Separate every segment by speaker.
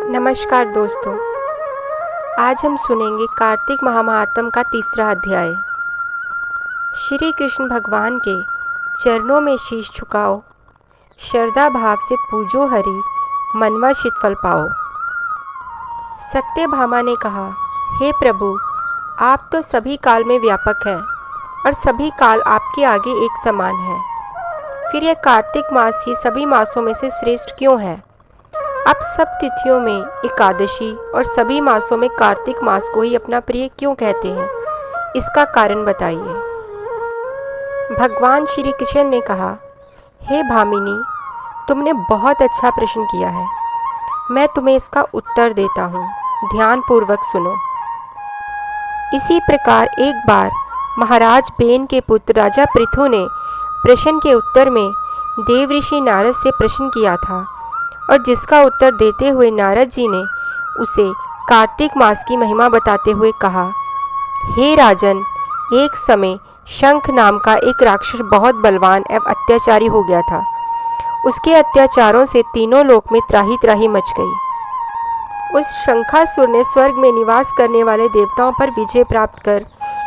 Speaker 1: नमस्कार दोस्तों, आज हम सुनेंगे कार्तिक महात्म्य का तीसरा अध्याय। श्री कृष्ण भगवान के चरणों में शीश झुकाओ, श्रद्धा भाव से पूजो हरि, मनवा चित्फल पाओ। सत्यभामा ने कहा, हे प्रभु, आप तो सभी काल में व्यापक हैं और सभी काल आपके आगे एक समान है। फिर यह कार्तिक मास ही सभी मासों में से श्रेष्ठ क्यों है? आप सब तिथियों में एकादशी और सभी मासों में कार्तिक मास को ही अपना प्रिय क्यों कहते हैं? इसका कारण बताइए। भगवान श्री कृष्ण ने कहा, हे भामिनी, तुमने बहुत अच्छा प्रश्न किया है। मैं तुम्हें इसका उत्तर देता हूँ, ध्यानपूर्वक सुनो। इसी प्रकार एक बार महाराज बेन के पुत्र राजा पृथु ने प्रश्न के उत्तर में देव ऋषि नारद से प्रश्न किया था और जिसका उत्तर देते हुए नारद जी ने उसे कार्तिक मास की महिमा बताते हुए कहा, हे राजन, एक समय शंख नाम का एक राक्षस बहुत बलवान एवं अत्याचारी हो गया था। उसके अत्याचारों से तीनों लोक में त्राही त्राही मच गई। उस शंखासुर ने स्वर्ग में निवास करने वाले देवताओं पर विजय प्राप्त कर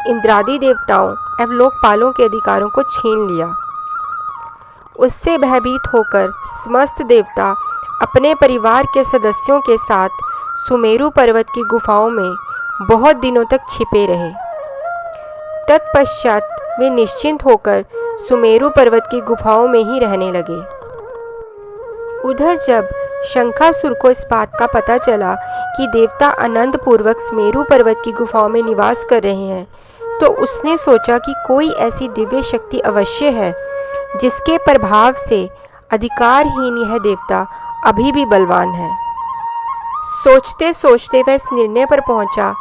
Speaker 1: इंद्रादि देवताओं एवं लोकपालों के अधिकारों को छीन लिया। उससे भयभीत होकर समस्त देवता अपने परिवार के सदस्यों के साथ सुमेरु पर्वत की गुफाओं में बहुत दिनों तक छिपे रहे। तत्पश्चात वे निश्चिंत होकर सुमेरु पर्वत की गुफाओं में ही रहने लगे। उधर जब शंखासुर को इस बात का पता चला कि देवता आनंद पूर्वक सुमेरु पर्वत की गुफाओं में निवास कर रहे हैं, तो उसने सोचा कि कोई ऐसी दिव्य शक्ति अवश्य है जिसके प्रभाव से अधिकारहीन यह देवता अभी भी बलवान है। सोचते सोचते वह इस निर्णय पर पहुंचा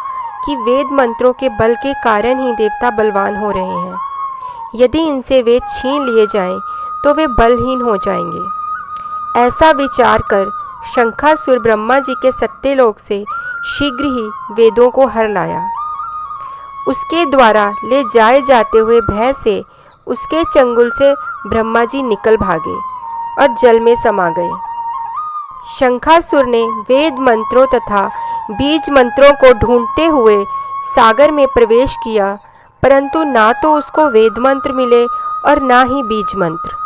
Speaker 1: कि वेद मंत्रों के बल के कारण ही देवता बलवान हो रहे हैं। यदि इनसे वेद छीन लिए जाएं, तो वे बलहीन हो जाएंगे। ऐसा विचार कर शंखासुर ब्रह्मा जी के सत्यलोक से शीघ्र ही वेदों को हर लाया। उसके द्वारा ले जाए जाते हुए भय से उसके चंगुल से ब्रह्मा जी निकल भागे और जल में समा गए। शंखासुर ने वेद मंत्रों तथा बीज मंत्रों को ढूंढते हुए सागर में प्रवेश किया, परंतु ना तो उसको वेद मंत्र मिले और ना ही बीज मंत्र।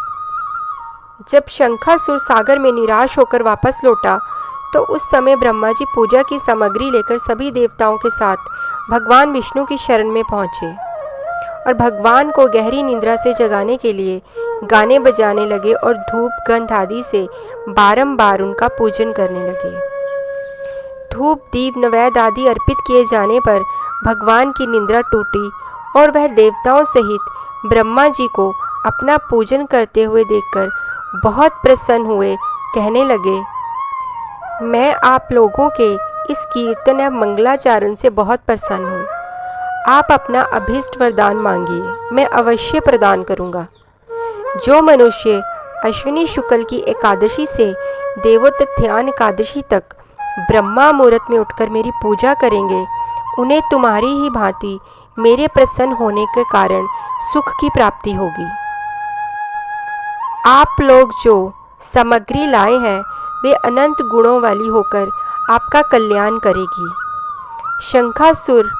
Speaker 1: जब शंखासुर सागर में निराश होकर वापस लौटा, तो उस समय ब्रह्मा जी पूजा की सामग्री लेकर सभी देवताओं के साथ भगवान विष्णु की शरण में पहुँचे और भगवान को गहरी निद्रा से जगाने के लिए गाने बजाने लगे और धूप गंध आदि से बारंबार उनका पूजन करने लगे। धूप दीप नैवेद्य आदि अर्पित किए जाने पर भगवान की निद्रा टूटी और वह देवताओं सहित ब्रह्मा जी को अपना पूजन करते हुए देखकर बहुत प्रसन्न हुए कहने लगे, मैं आप लोगों के इस कीर्तन एवं मंगलाचरण से बहुत प्रसन्न हूँ। आप अपना अभीष्ट वरदान मांगिए, मैं अवश्य प्रदान करूँगा। जो मनुष्य अश्विनी शुक्ल की एकादशी से देवोत्थान एकादशी तक ब्रह्मा मुहूर्त में उठकर मेरी पूजा करेंगे, उन्हें तुम्हारी ही भांति मेरे प्रसन्न होने के कारण सुख की प्राप्ति होगी। आप लोग जो सामग्री लाए हैं वे अनंत गुणों वाली होकर आपका कल्याण करेगी। शंखासुर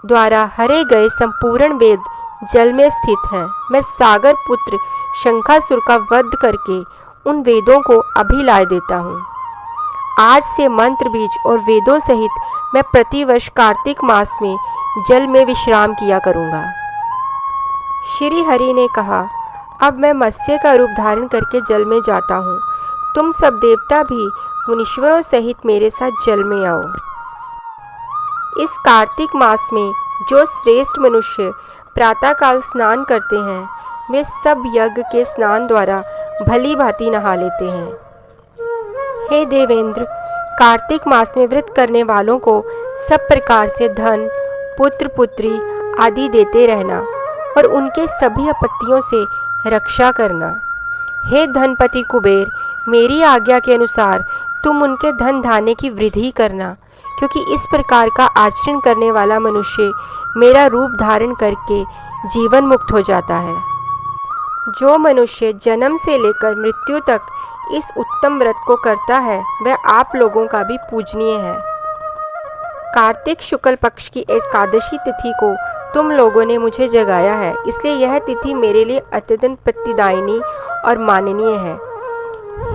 Speaker 1: द्वारा हरे गए संपूर्ण वेद जल में स्थित हैं। मैं सागर पुत्र शंखासुर का वध करके उन वेदों को अभी लाए देता हूँ। आज से मंत्र बीज और वेदों सहित मैं प्रतिवर्ष कार्तिक मास में जल में विश्राम किया करूँगा। श्री हरि ने कहा, अब मैं मत्स्य का रूप धारण करके जल में जाता हूँ। तुम सब देवता भी मुनीश्वरों सहित मेरे साथ जल में आओ। इस कार्तिक मास में जो श्रेष्ठ मनुष्य प्रातःकाल स्नान करते हैं, वे सब यज्ञ के स्नान द्वारा भली भांति नहा लेते हैं। हे देवेंद्र, कार्तिक मास में व्रत करने वालों को सब प्रकार से धन, पुत्र पुत्री आदि देते रहना और उनके सभी आपत्तियों से रक्षा करना। हे धनपति कुबेर, मेरी आज्ञा के अनुसार तुम उनके धन धान्य की वृद्धि करना, क्योंकि इस प्रकार का आचरण करने वाला मनुष्य मेरा रूप धारण करके जीवन मुक्त हो जाता है। जो मनुष्य जन्म से लेकर मृत्यु तक इस उत्तम व्रत को करता है वह आप लोगों का भी पूजनीय है। कार्तिक शुक्ल पक्ष की एकादशी तिथि को तुम लोगों ने मुझे जगाया है, इसलिए यह तिथि मेरे लिए अत्यंत प्रतिदायिनी और माननीय है।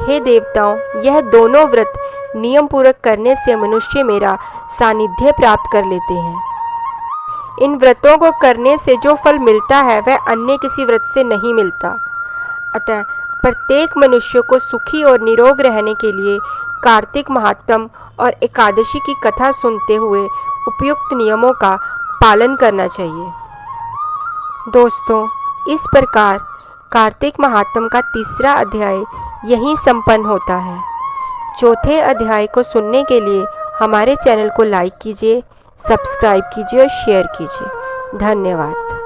Speaker 1: हे देवताओं, यह दोनों व्रत नियम पूर्वक करने से मनुष्य मेरा सानिध्य प्राप्त कर लेते हैं। इन व्रतों को करने से जो फल मिलता है वह अन्य किसी व्रत से नहीं मिलता। अतः प्रत्येक मनुष्य को सुखी और निरोग रहने के लिए कार्तिक महात्म और एकादशी की कथा सुनते हुए उपयुक्त नियमों का पालन करना चाहिए। दोस्तों, इस प्रकार कार्तिक महात्म का तीसरा अध्याय यहीं संपन्न होता है। चौथे अध्याय को सुनने के लिए हमारे चैनल को लाइक कीजिए, सब्सक्राइब कीजिए और शेयर कीजिए। धन्यवाद।